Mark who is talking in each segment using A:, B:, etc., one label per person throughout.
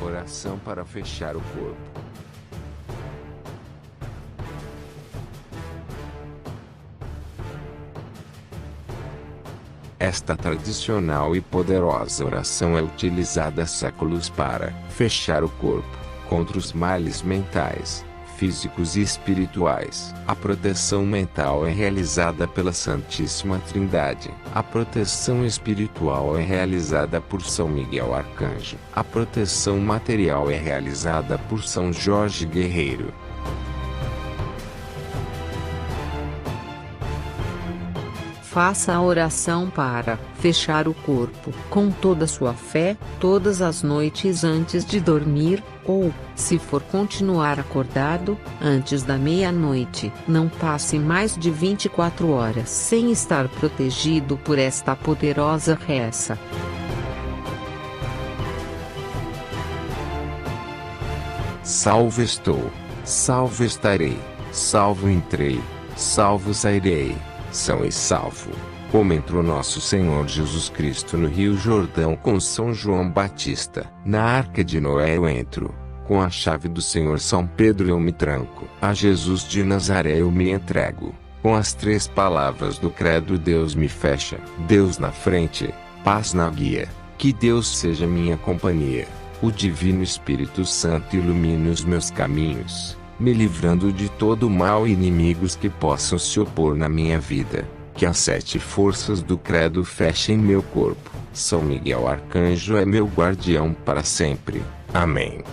A: Oração para fechar o corpo. Esta tradicional e poderosa oração é utilizada há séculos para fechar o corpo contra os males mentais, físicos e espirituais. A proteção mental é realizada pela Santíssima Trindade. A proteção espiritual é realizada por São Miguel Arcanjo. A proteção material é realizada por São Jorge Guerreiro.
B: Faça a oração para fechar o corpo com toda a sua fé, todas as noites antes de dormir, ou, se for continuar acordado, antes da meia-noite. Não passe mais de 24 horas sem estar protegido por esta poderosa reza.
A: Salvo estou, salvo estarei, salvo entrei, salvo sairei. São e salvo, como entrou nosso Senhor Jesus Cristo no Rio Jordão com São João Batista. Na arca de Noé eu entro, com a chave do Senhor São Pedro eu me tranco. A Jesus de Nazaré eu me entrego, com as 3 palavras do credo Deus me fecha. Deus na frente, paz na guia, que Deus seja minha companhia. O Divino Espírito Santo ilumine os meus caminhos, me livrando de todo mal e inimigos que possam se opor na minha vida. Que as 7 forças do credo fechem meu corpo. São Miguel Arcanjo é meu guardião para sempre. Amém.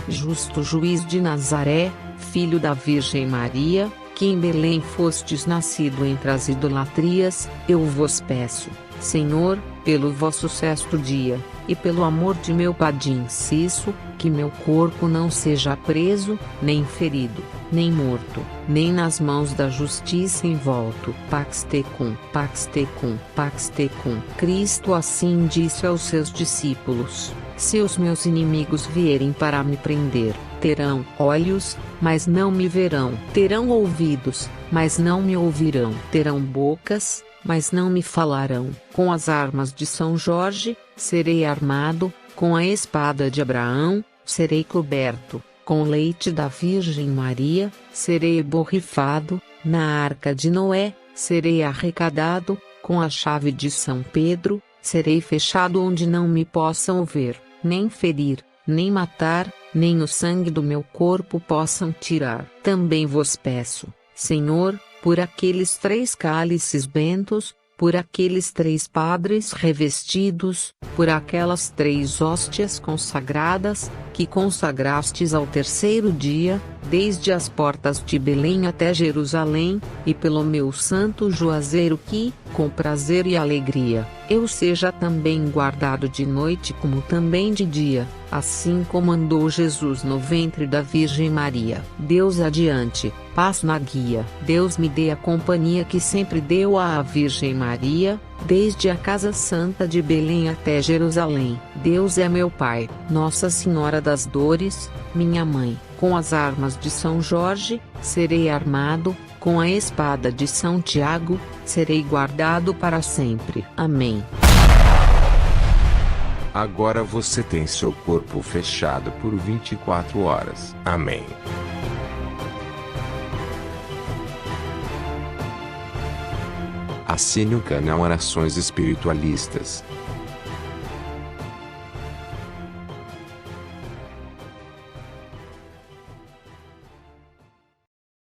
B: Justo juiz de Nazaré, filho da Virgem Maria, que em Belém fostes nascido entre as idolatrias, eu vos peço, Senhor, pelo vosso 6º dia, e pelo amor de meu padim Cisso, que meu corpo não seja preso, nem ferido, nem morto, nem nas mãos da justiça envolto. Pax tecum, pax tecum, pax tecum. Cristo assim disse aos seus discípulos: se os meus inimigos vierem para me prender, terão olhos, mas não me verão. Terão ouvidos, mas não me ouvirão. Terão bocas, mas não me falarão. Com as armas de São Jorge, serei armado, com a espada de Abraão, serei coberto, com o leite da Virgem Maria, serei borrifado, na arca de Noé, serei arrecadado, com a chave de São Pedro, serei fechado onde não me possam ver, nem ferir, nem matar, nem o sangue do meu corpo possam tirar. Também vos peço, Senhor, por aqueles 3 cálices bentos, por aqueles 3 padres revestidos, por aquelas 3 hóstias consagradas, que consagrastes ao 3º dia, desde as portas de Belém até Jerusalém, e pelo meu santo juazeiro que, com prazer e alegria, eu seja também guardado de noite como também de dia, assim como andou Jesus no ventre da Virgem Maria. Deus adiante, paz na guia. Deus me dê a companhia que sempre deu à Virgem Maria, desde a casa santa de Belém até Jerusalém. Deus é meu Pai, Nossa Senhora das Dores, minha mãe. Com as armas de São Jorge, serei armado, com a espada de São Tiago, serei guardado para sempre. Amém.
A: Agora você tem seu corpo fechado por 24 horas. Amém. Assine o canal Orações Espiritualistas